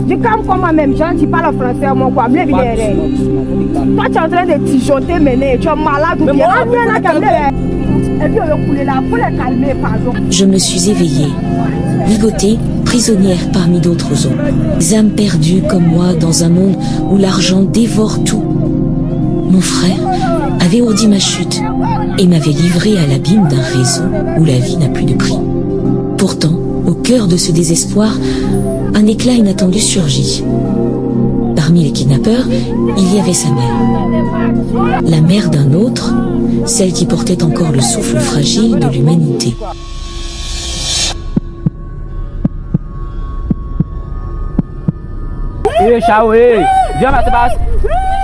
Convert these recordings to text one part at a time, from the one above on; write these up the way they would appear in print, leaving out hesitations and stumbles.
Je calme comme moi-même, tu parles français, moi quoi, toi tu es en train de tijoter maintenant, tu es malade ou bien. Et puis on va couler là, pour les calmer, pardon. Je me suis éveillée, ligotée, prisonnière parmi d'autres hommes. Des âmes perdues comme moi dans un monde où l'argent dévore tout. Mon frère avait ourdi ma chute et m'avait livré à l'abîme d'un réseau où la vie n'a plus de prix. Pourtant, au cœur de ce désespoir, un éclat inattendu surgit. Parmi les kidnappeurs, il y avait sa mère. La mère d'un autre, celle qui portait encore le souffle fragile de l'humanité. Hé, Chao, hé, viens, c'est pas...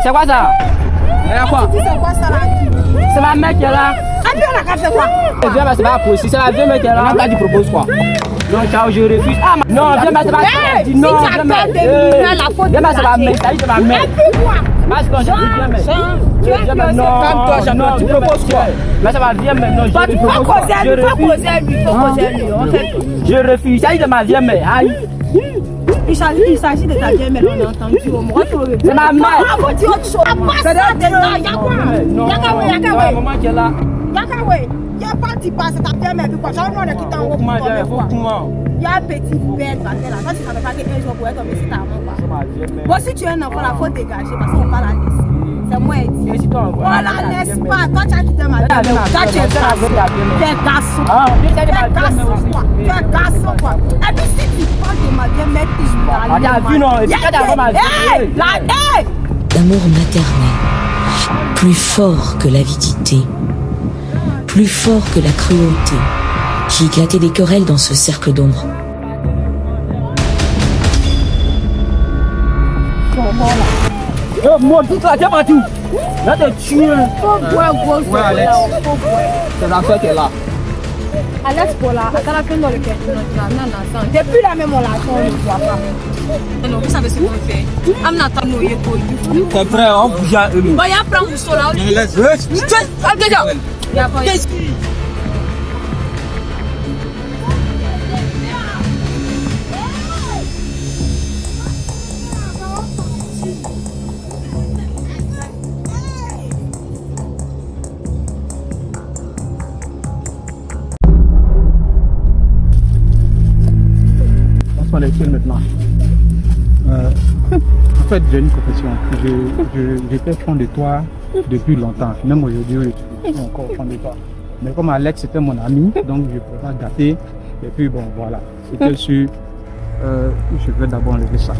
C'est quoi ça? C'est quoi? C'est quoi ça là? C'est ma mère qui est là. Ah, tu as fait quoi? Viens, c'est pas possible, c'est la vieille mère qui est là. Tu proposes quoi? Non, Chao, je refuse. Ah, non, viens, c'est pas... Non, viens, c'est ma mère, c'est ma mère. Parce que je dis bien, mais... Calme-toi, champion, tu proposes quoi? Mais ça va, viens maintenant, je refuse. Je refuse, ça y est de ma vieille mère, aïe. Il s'agit de ta vieille mère, on a entendu. C'est ma mère. Maman qui est là. Il y a pas de passe, ta vieille mère, quoi? J'en ai quitté en haut. Il y a un petit bête, là. Quand tu n'avais pas qu'un jour pour être tombé sur ta maman. Bon, si tu es un enfant, il faut dégager parce qu'on va la laisser. C'est moi et dit. On la laisse pas. Toi, tu as quitté ma vieille mère. Toi, tu es garçon. Tu es garçon, quoi. Et puis, si tu parles de ma vieille mère, tu parles. D'amour maternel, plus fort que l'avidité, plus fort que la cruauté, qui éclatait des querelles dans ce cercle d'ombre. Moi, tout là, tiens partout. Là, t'es tué. Ouais, Alex. C'est la soeur qui est là. Alex, pour la, attends la fin dans le cœur. Depuis la même, on l'attend, on ne voit pas. Non, vous savez ce qu'on fait. Amnata no yeko. Tes frères, on bouge à eux. Bah, il y a plein de choses là. Déjà. Il y a pas. Maintenant. En fait, j'ai une profession. J'étais fond de toi depuis longtemps. Même aujourd'hui, je suis encore fond de toi. Mais comme Alex était mon ami, donc je ne peux pas dater. Et puis bon, voilà. C'était sûr. Je vais d'abord enlever ça.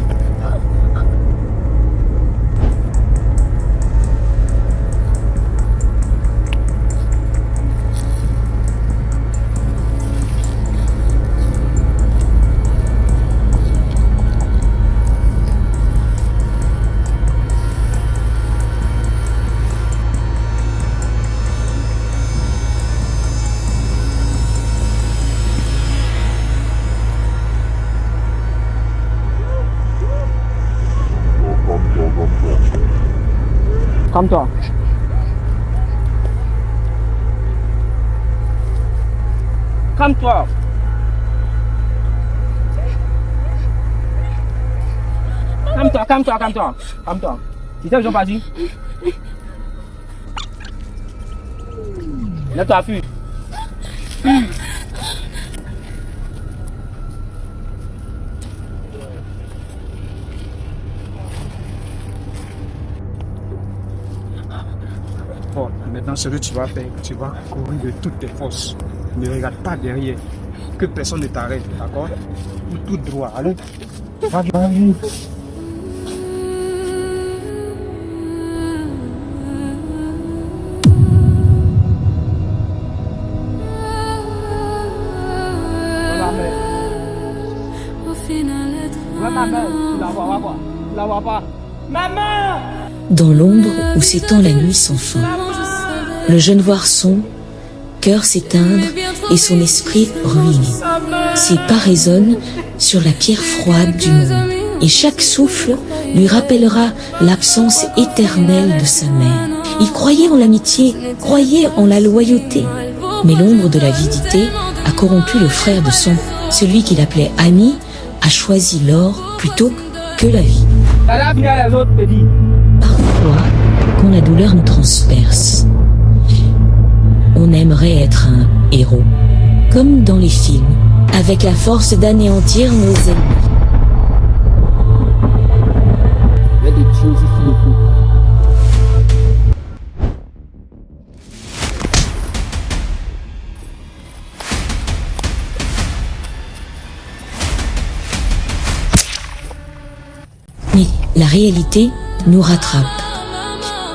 Calme-toi. Calme-toi. Calme-toi. Tu sais où ils sont partis? Lève-toi, fuis. Bon, maintenant, ce que tu vas faire, tu vas courir de toutes tes forces. Ne regarde pas derrière. Que personne ne t'arrête, d'accord? Tout droit. Allez. Vas-y. Dans l'ombre où s'étend la nuit sans fin, le jeune Voirson, cœur s'éteindre et son esprit ruiné. Ses pas résonnent sur la pierre froide du monde, et chaque souffle lui rappellera l'absence éternelle de sa mère. Il croyait en l'amitié, croyait en la loyauté, mais l'ombre de l'avidité a corrompu le frère de son, celui qu'il appelait ami, a choisi l'or plutôt que la vie. Parfois, quand la douleur nous transperce, on aimerait être un héros, comme dans les films, avec la force d'anéantir nos ennemis. Mais la réalité nous rattrape.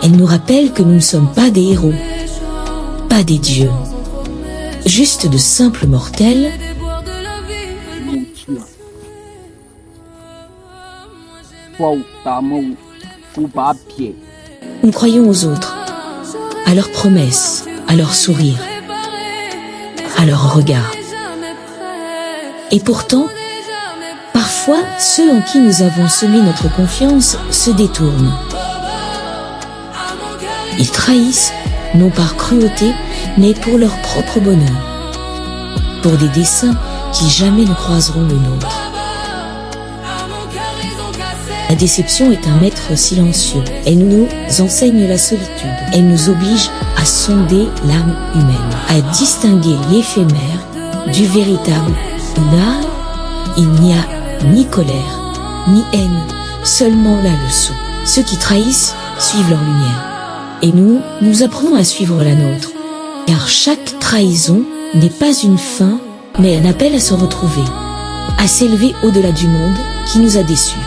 Elle nous rappelle que nous ne sommes pas des héros, pas des dieux, juste de simples mortels nous croyons aux autres, à leurs promesses, à leurs sourires, à leurs regards. Et pourtant, parfois, ceux en qui nous avons semé notre confiance se détournent. Ils trahissent, non par cruauté, mais pour leur propre bonheur, pour des desseins qui jamais ne croiseront le nôtre. La déception est un maître silencieux. Elle nous enseigne la solitude. Elle nous oblige à sonder l'âme humaine, à distinguer l'éphémère du véritable. Là, il n'y a ni colère, ni haine, seulement la leçon. Ceux qui trahissent suivent leur lumière. Et nous apprenons à suivre la nôtre. Car chaque trahison n'est pas une fin, mais un appel à se retrouver, à s'élever au-delà du monde qui nous a déçus.